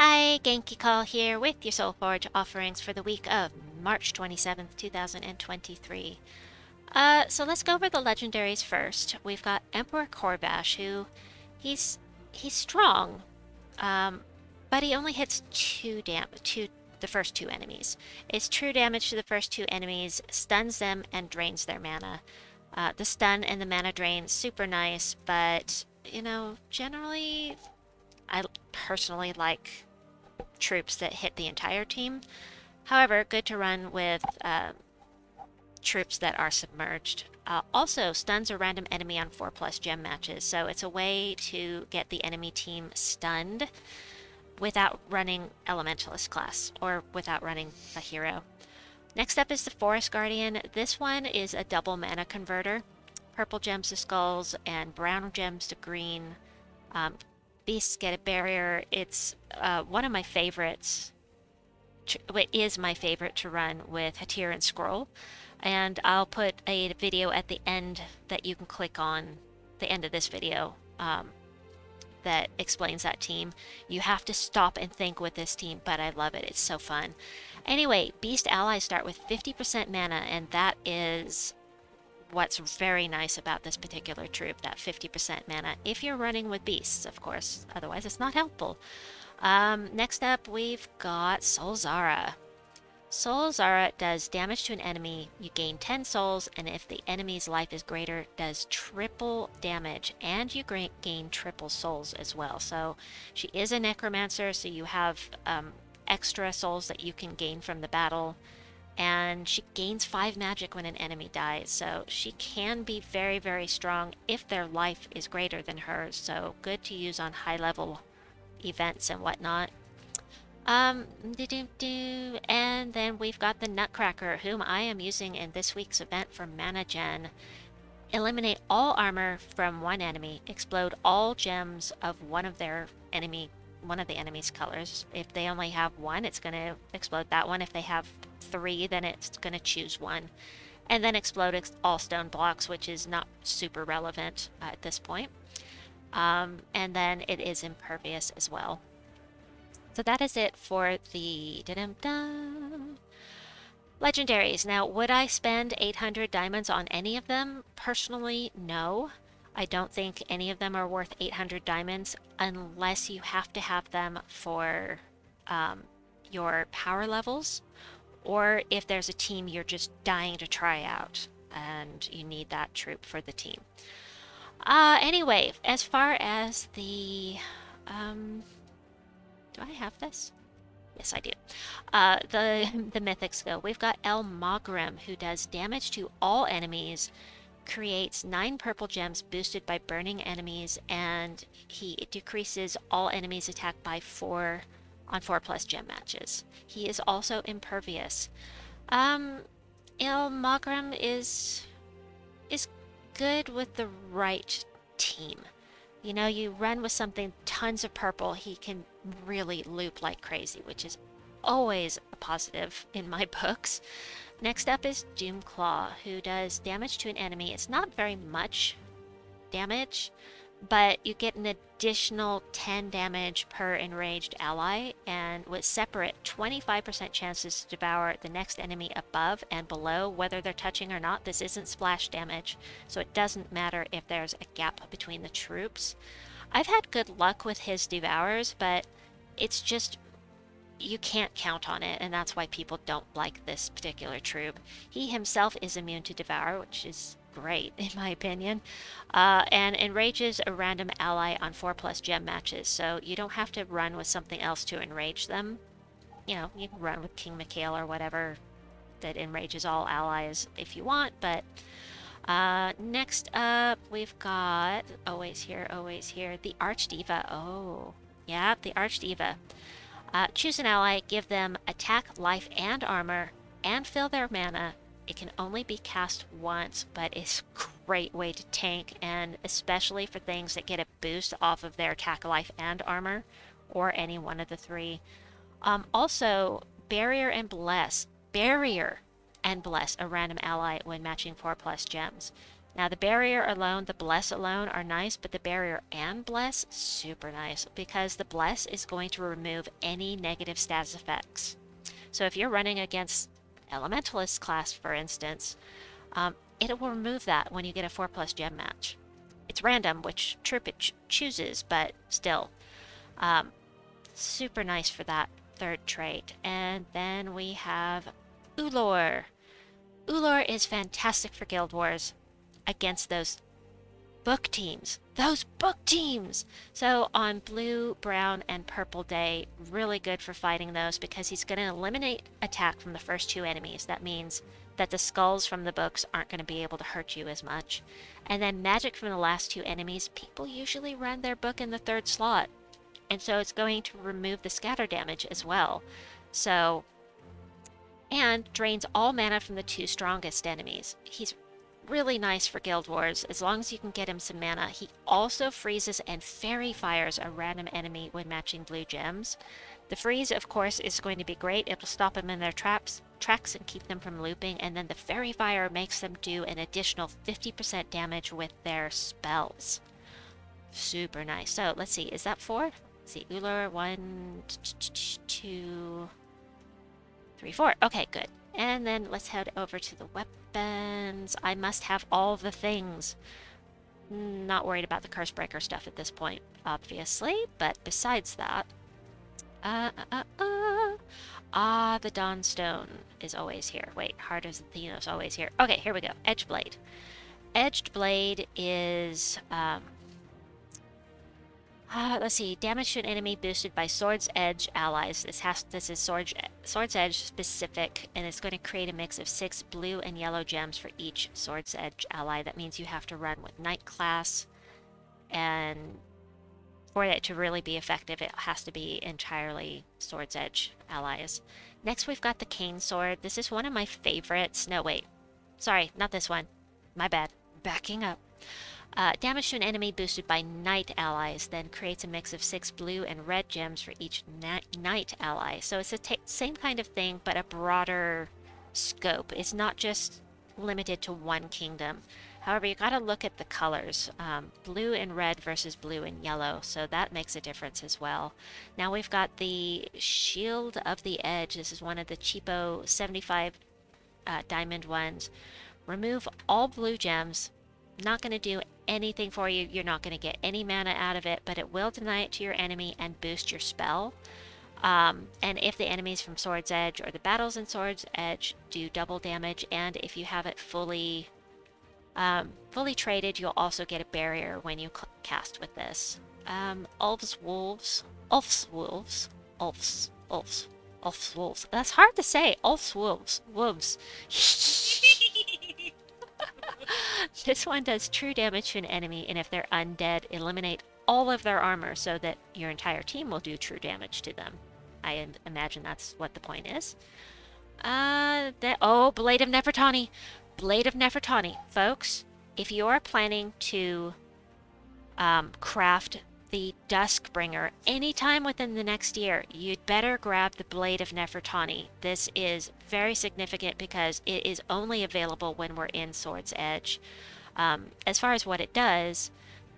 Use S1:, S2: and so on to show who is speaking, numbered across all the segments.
S1: Hi, Genki Call here with your Soulforge offerings for the week of March 27th, 2023. So let's go over the legendaries first. We've got Emperor Korvash, who he's he's strong, um, but he only hits the first two enemies. It's true damage to the first two enemies, stuns them, and drains their mana. The stun and the mana drain, super nice, but generally, I personally like troops that hit the entire team. However, good to run with troops that are submerged. Also, stuns a random enemy on 4+ gem matches, so it's a way to get the enemy team stunned without running Elementalist class, or without running a hero. Next up is the Forest Guardian. This one is a double mana converter. Purple gems to skulls and brown gems to green. Beasts get a barrier. It's one of my favorites. It is my favorite to run with Hatir and Scroll. And I'll put a video at the end that you can click on, the end of this video, that explains that team. You have to stop and think with this team, but I love it. It's so fun. Anyway, Beast allies start with 50% mana, and that is what's very nice about this particular troop, that 50% mana, if you're running with beasts, of course. Otherwise, it's not helpful. Next up, we've got Soul Zara. Soul Zara does damage to an enemy. You gain 10 souls, and if the enemy's life is greater, does triple damage, and you gain triple souls as well. So she is a necromancer, so you have extra souls that you can gain from the battle. And she gains 5 magic when an enemy dies, so she can be very, very strong if their life is greater than hers, so good to use on high-level events and whatnot. And then we've got the Nutcracker, whom I am using in this week's event for Mana Gen. Eliminate all armor from one enemy, explode all gems of one of the enemy's colors. If they only have one, it's going to explode that one. If they have 3, then it's going to choose one. And then explode all stone blocks, which is not super relevant at this point. And then it is impervious as well. So that is it for the legendaries. Now, would I spend 800 diamonds on any of them? Personally, no. I don't think any of them are worth 800 diamonds unless you have to have them for your power levels, or if there's a team you're just dying to try out and you need that troop for the team. Anyway, as far as the... do I have this? Yes, I do. The mythics go. We've got El Magrim, who does damage to all enemies, creates 9 purple gems boosted by burning enemies, and he decreases all enemies' attack by 4 on 4+ gem matches. He is also impervious. El Magrim is good with the right team. You know, you run with something tons of purple, he can really loop like crazy, which is always a positive in my books. Next up is Doomclaw, who does damage to an enemy. It's not very much damage, but you get an additional 10 damage per enraged ally, and with separate 25% chances to devour the next enemy above and below, whether they're touching or not. This isn't splash damage, so it doesn't matter if there's a gap between the troops. I've had good luck with his devours, but it's just, you can't count on it, and that's why people don't like this particular troop. He himself is immune to devour, which is great in my opinion, and enrages a random ally on 4+ gem matches, so you don't have to run with something else to enrage them. You know, you can run with King Mikhail or whatever that enrages all allies if you want, but next up we've got, always here, the Archdeva. Oh, yeah, the Archdeva. Choose an ally, give them attack, life, and armor, and fill their mana. It can only be cast once, but it's a great way to tank, and especially for things that get a boost off of their attack, life, and armor, or any one of the 3. Also, Barrier and Bless a random ally when matching 4+ gems. Now the barrier alone, the bless alone are nice, but the barrier and bless, super nice, because the bless is going to remove any negative status effects. So if you're running against Elementalist class, for instance, it will remove that when you get a 4+ gem match. It's random which troop it chooses, but still, super nice for that third trait. And then we have Ullor. Ullor is fantastic for Guild Wars against those book teams. Those book teams! So on blue, brown, and purple day, really good for fighting those because he's going to eliminate attack from the first 2 enemies. That means that the skulls from the books aren't going to be able to hurt you as much. And then magic from the last 2 enemies, people usually run their book in the 3rd slot. And so it's going to remove the scatter damage as well. So, and drains all mana from the 2 strongest enemies. He's really nice for Guild Wars, as long as you can get him some mana. He also freezes and fairy fires a random enemy when matching blue gems. The freeze, of course, is going to be great. It'll stop them in their tracks and keep them from looping, and then the fairy fire makes them do an additional 50% damage with their spells. Super nice. So let's see, is that 4? Let's see, Ullor, 1, 2, 3, 4. Okay, good. And then let's head over to the weapons. I must have all the things. Not worried about the Cursebreaker stuff at this point, obviously, but besides that, the Dawnstone is always here. Wait, Heart of Athena is always here. Okay, here we go. Edged Blade. Edged Blade is, let's see, damage to an enemy boosted by Sword's Edge allies. This is Sword's Edge specific, and it's going to create a mix of 6 blue and yellow gems for each Sword's Edge ally. That means you have to run with Knight class, and for it to really be effective, it has to be entirely Sword's Edge allies. Next, we've got the Cane Sword. This is one of my favorites. No, wait. Sorry, not this one. My bad. Backing up. Damage to an enemy boosted by Knight allies, then creates a mix of 6 blue and red gems for each Knight ally. So it's the same kind of thing, but a broader scope. It's not just limited to one kingdom. However, you gotta look at the colors. Blue and red versus blue and yellow, so that makes a difference as well. Now we've got the Shield of the Edge. This is one of the cheapo 75 diamond ones. Remove all blue gems. Not going to do anything for you. You're not going to get any mana out of it, but it will deny it to your enemy and boost your spell. And if the enemies from Sword's Edge or the battles in Sword's Edge do double damage, and if you have it fully traded, you'll also get a barrier when you cast with this. Ulf's Wolves. That's hard to say. Ulf's Wolves. This one does true damage to an enemy, and if they're undead, eliminate all of their armor so that your entire team will do true damage to them. I imagine that's what the point is. Blade of Nefertani. Blade of Nefertani. Folks, if you are planning to craft the Duskbringer anytime within the next year, you'd better grab the Blade of Nefertani. This is very significant because it is only available when we're in Sword's Edge. As far as what it does,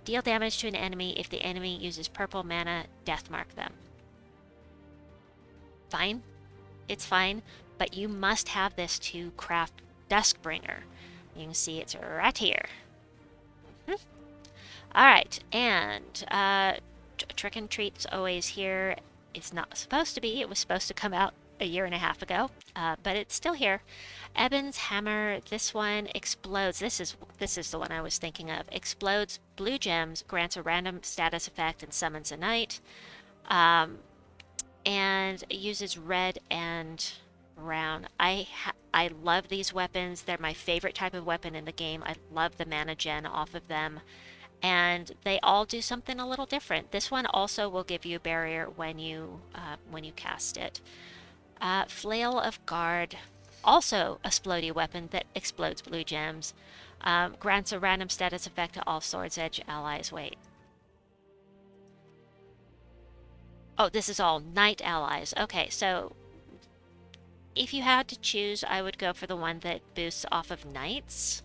S1: deal damage to an enemy if the enemy uses purple mana, deathmark them. Fine. It's fine, but you must have this to craft Duskbringer. You can see it's right here. Alright, and Trick and Treat's always here. It's not supposed to be. It was supposed to come out a year and a half ago, but it's still here. Ebon's Hammer. This one explodes. This is the one I was thinking of. Explodes blue gems, grants a random status effect, and summons a knight. And uses red and brown. I love these weapons. They're my favorite type of weapon in the game. I love the mana gen off of them. And they all do something a little different. This one also will give you a barrier when you cast it. Flail of Guard, also a splody weapon that explodes blue gems. Grants a random status effect to all Sword's Edge allies. Wait. Oh, this is all Knight allies. Okay, so if you had to choose, I would go for the one that boosts off of Knights.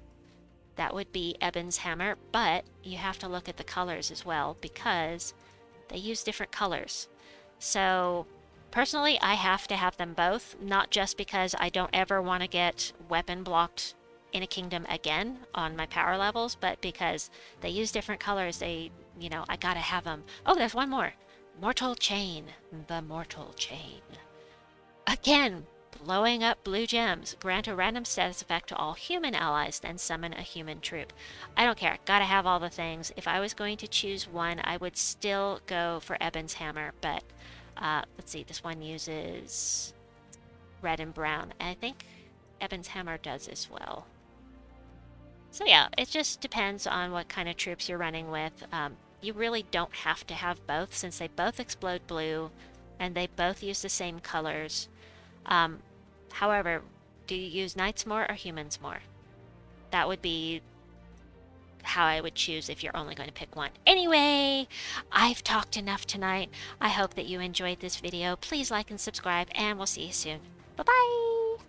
S1: that would be Ebon's hammer, but you have to look at the colors as well because they use different colors. So personally, I have to have them both, not just because I don't ever want to get weapon blocked in a kingdom again on my power levels, but because they use different colors. They, I gotta have them. Oh, there's one more. Mortal Chain. The Mortal Chain. Again, blowing up blue gems. Grant a random status effect to all human allies, then summon a human troop. I don't care. Gotta have all the things. If I was going to choose one, I would still go for Ebon's hammer, but let's see. This one uses red and brown. And I think Ebon's hammer does as well. So yeah, it just depends on what kind of troops you're running with. You really don't have to have both since they both explode blue and they both use the same colors. However, do you use knights more or humans more? That would be how I would choose if you're only going to pick one. Anyway, I've talked enough tonight. I hope that you enjoyed this video. Please like and subscribe, and we'll see you soon. Bye-bye!